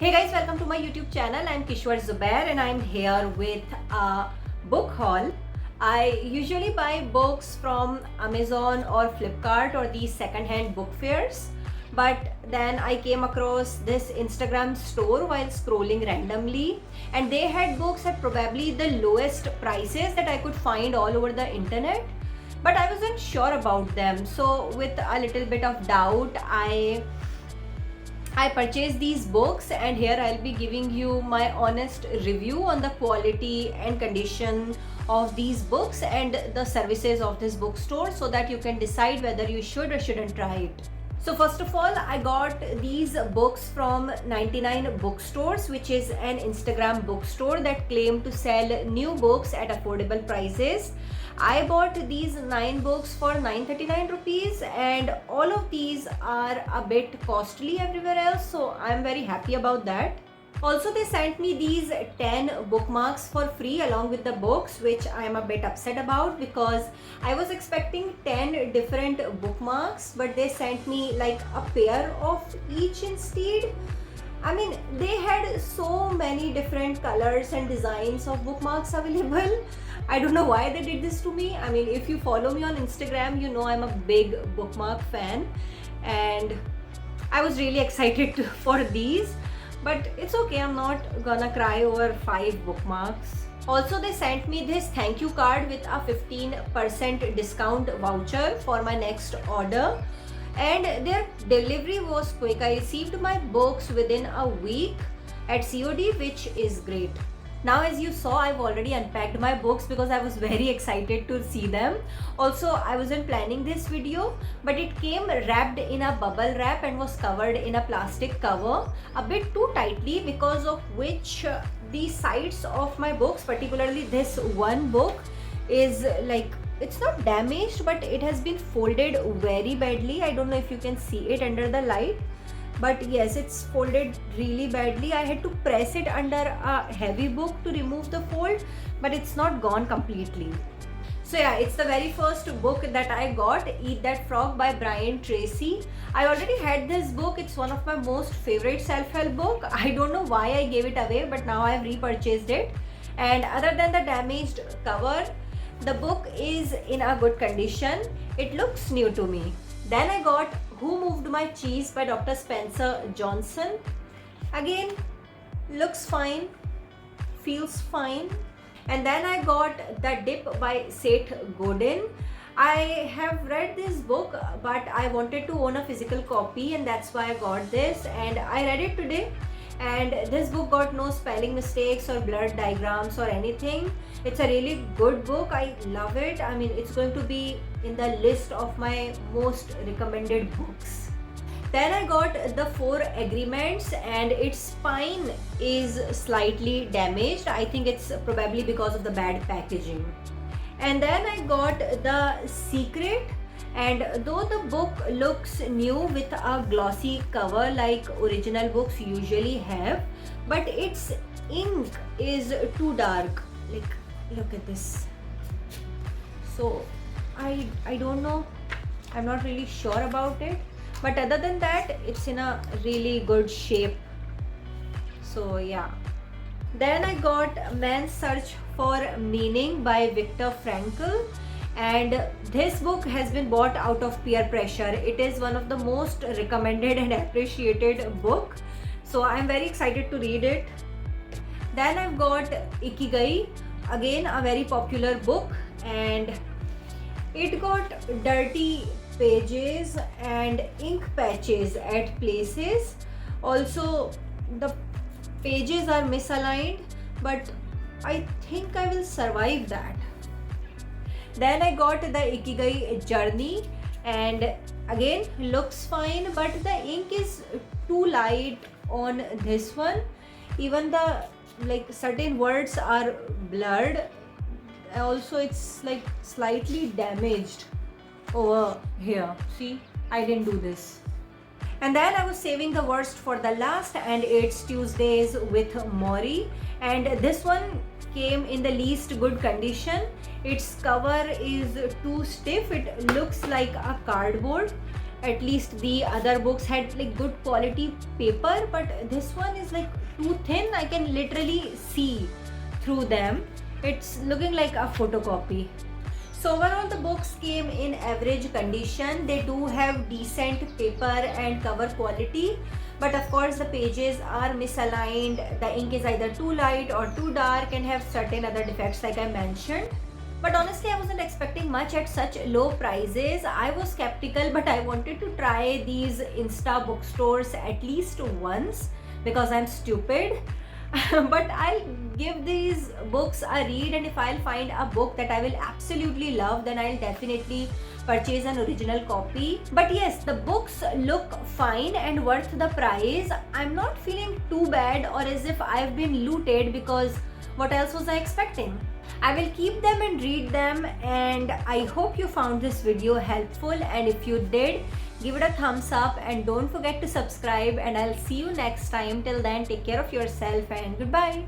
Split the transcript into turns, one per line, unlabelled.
Hey guys, welcome to my YouTube channel. I'm Kishwar Zubair and I'm here with a book haul. I usually buy books from Amazon or Flipkart or these second-hand book fairs. But then I came across this Instagram store while scrolling randomly, and they had books at probably the lowest prices that I could find all over the internet. But I wasn't sure about them. So with a little bit of doubt, I purchased these books, and here I'll be giving you my honest review on the quality and condition of these books and the services of this bookstore so that you can decide whether you should or shouldn't try it. So first of all, I got these books from 99 Bookstores, which is an Instagram bookstore that claim to sell new books at affordable prices. I bought these 9 books for 939 rupees, and all of these are a bit costly everywhere else, so I'm very happy about that. Also, they sent me these 10 bookmarks for free along with the books, which I am a bit upset about because I was expecting 10 different bookmarks, but they sent me like a pair of each instead. I mean, they had so many different colors and designs of bookmarks available. I don't know why they did this to me. I mean, if you follow me on Instagram, you know I'm a big bookmark fan, and I was really excited for these. But it's okay, I'm not gonna cry over 5 bookmarks. Also, they sent me this thank you card with a 15% discount voucher for my next order. And their delivery was quick. I received my books within a week at COD, which is great. Now, as you saw, I've already unpacked my books because I was very excited to see them. Also, I wasn't planning this video, but it came wrapped in a bubble wrap and was covered in a plastic cover a bit too tightly, because of which the sides of my books, particularly this one book, is like, it's not damaged, but it has been folded very badly. I don't know if you can see it under the light, but yes, it's folded really badly. I had to press it under a heavy book to remove the fold, but it's not gone completely. So yeah, it's the very first book that I got, Eat That Frog by Brian Tracy. I already had this book. It's one of my most favorite self-help book. I don't know why I gave it away, but now I've repurchased it. And other than the damaged cover, the book is in a good condition. It looks new to me. Then I got Who Moved My Cheese by Dr. Spencer Johnson. Again, looks fine, feels fine. And then I got The Dip by Seth Godin. I have read this book, but I wanted to own a physical copy, and that's why I got this, and I read it today. And this book got no spelling mistakes or blurred diagrams or anything. It's a really good book. I love it. I mean, it's going to be in the list of my most recommended books. Then I got The Four Agreements, and its spine is slightly damaged. I think it's probably because of the bad packaging. And then I got The Secret, and though the book looks new with a glossy cover like original books usually have, but its ink is too dark. Like, look at this. So I don't know, I'm not really sure about it, but other than that, it's in a really good shape. So yeah. Then I got Man's Search for Meaning by Viktor Frankl, and this book has been bought out of peer pressure. It is one of the most recommended and appreciated book, so I'm very excited to read it. Then I've got Ikigai, again a very popular book, and it got dirty pages and ink patches at places. Also, the pages are misaligned, but I think I will survive that. Then I got The Ikigai Journey, and again looks fine, but the ink is too light on this one. Even the certain words are blurred. Also, it's like slightly damaged over here. See, I didn't do this. And then I was saving the worst for the last, and it's Tuesdays with Morrie, and this one came in the least good condition. Its cover is too stiff. It looks like a cardboard, At least the other books had like good quality paper, but this one is like too thin. I can literally see through them. It's looking like a photocopy. So overall the books came in average condition. They do have decent paper and cover quality, but of course the pages are misaligned. The ink is either too light or too dark and have certain other defects like I mentioned. But honestly, I wasn't expecting much at such low prices. I was skeptical, but I wanted to try these Insta bookstores at least once because I'm stupid. But I'll give these books a read, and if I'll find a book that I will absolutely love, then I'll definitely purchase an original copy. But yes, the books look fine and worth the price. I'm not feeling too bad or as if I've been looted, because what else was I expecting? I will keep them and read them, and I hope you found this video helpful, and if you did, give it a thumbs up and don't forget to subscribe, and I'll see you next time. Till then, take care of yourself and goodbye.